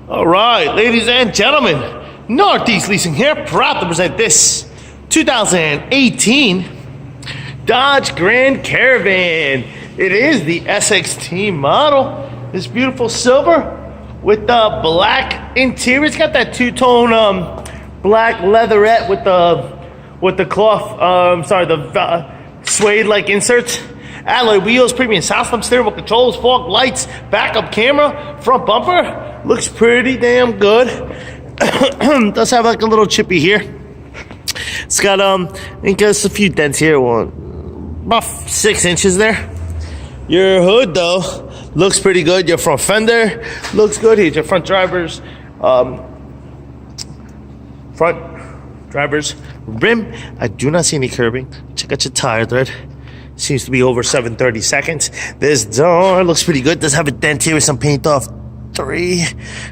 All right, ladies and gentlemen, Northeast Leasing here, proud to present this 2018 Dodge Grand Caravan. It is the SXT model. This beautiful silver with the black interior. It's got that two-tone black leatherette with the cloth. The suede-like inserts. Alloy wheels, premium sound system, steering wheel controls, fog lights, backup camera, front bumper. Looks pretty damn good. Does have like a little chippy here. It's got I think there's a few dents here. About 6 inches there. Your hood though looks pretty good. Your front fender looks good. Here's your front driver's rim. I do not see any curbing. Check out your tire thread. Seems to be over 7/32. This door looks pretty good. Does have a dent here with some paint off. 3,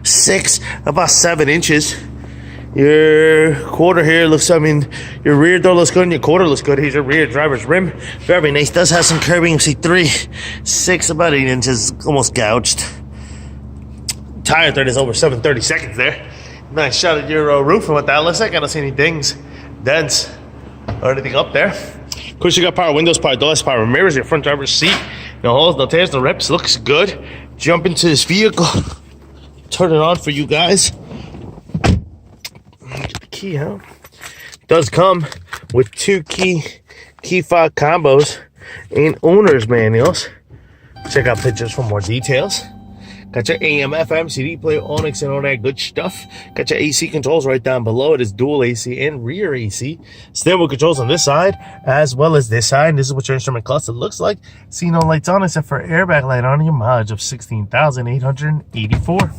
6, about 7 inches. Your quarter here looks, your rear door looks good and your quarter looks good. Here's your rear driver's rim. Very nice. Does have some curbing. You see 3, 6, about 8 inches, almost gouged. Tire thread is over 7/32 there. Nice shot at your roof and what that looks like. I don't see any dings, dents, or anything up there. Of course, you got power windows, power doors, power mirrors, your front driver's seat. No holes, no tears, no rips. Looks good. Jump into this vehicle. Turn it on for you guys. Get the key out. Does come with 2 key fob combos and owner's manuals. Check out pictures for more details. Got your AM, FM, CD player, Onyx, and all that good stuff. Got your AC controls right down below. It is dual AC and rear AC. Steering wheel controls on this side as well as this side. And this is what your instrument cluster looks like. See no lights on except for airbag light on your mileage of 16,884.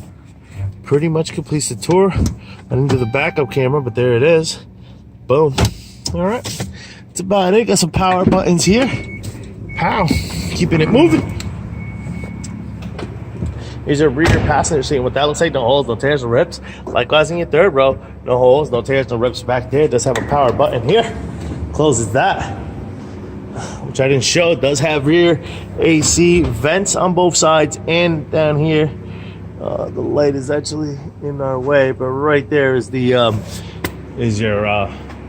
Pretty much completes the tour. I didn't do the backup camera, but there it is. Boom. All right. That's about it. Got some power buttons here. Pow. Keeping it moving. Here's your rear passenger seat. What that looks like, no holes, no tears, no rips. Likewise in your third row, no holes, no tears, no rips back there. It does have a power button here. Closes that, which I didn't show. It does have rear AC vents on both sides and down here. The light is actually in our way, but right there is the is your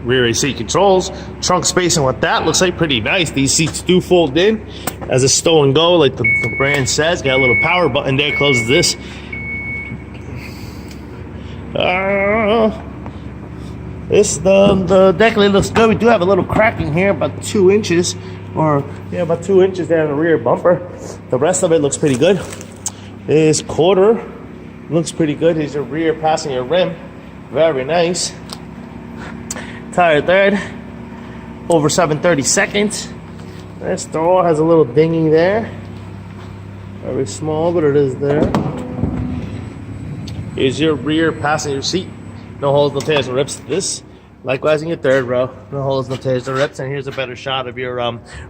rear AC controls. Trunk space and what that looks like, pretty nice. These seats do fold in as a stow and go, like the brand says. Got a little power button there, closes this. The deck lid looks good. We do have a little cracking here, about 2 inches, or yeah, about 2 inches there on the rear bumper. The rest of it looks pretty good. This quarter looks pretty good. Here's your rear passenger rim, very nice. Tire thread over 7/32. This door has a little dinghy there, very small, but it is there. Here's your rear passenger seat. No holes, no tears, no rips. This, likewise in your third row, no holes, no tears, no rips. And here's a better shot of your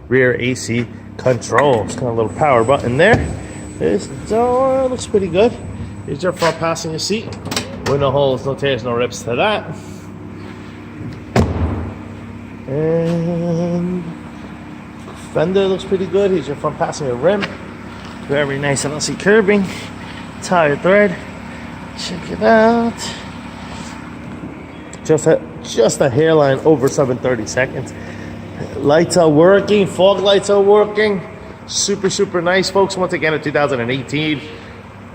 rear AC controls. Got a little power button there. This door looks pretty good. Here's your front passenger seat with no holes, no tears, no rips to that. And fender looks pretty good. Here's your front passenger rim. Very nice. I don't see curbing. Tire thread. Check it out. Just a hairline over 7/32. Lights are working. Fog lights are working. Super nice, folks. Once again, a 2018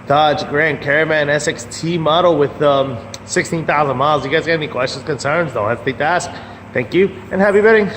Dodge Grand Caravan SXT model with 16,000 miles. You guys got any questions, concerns? Don't hesitate to ask. Thank you, and happy bidding.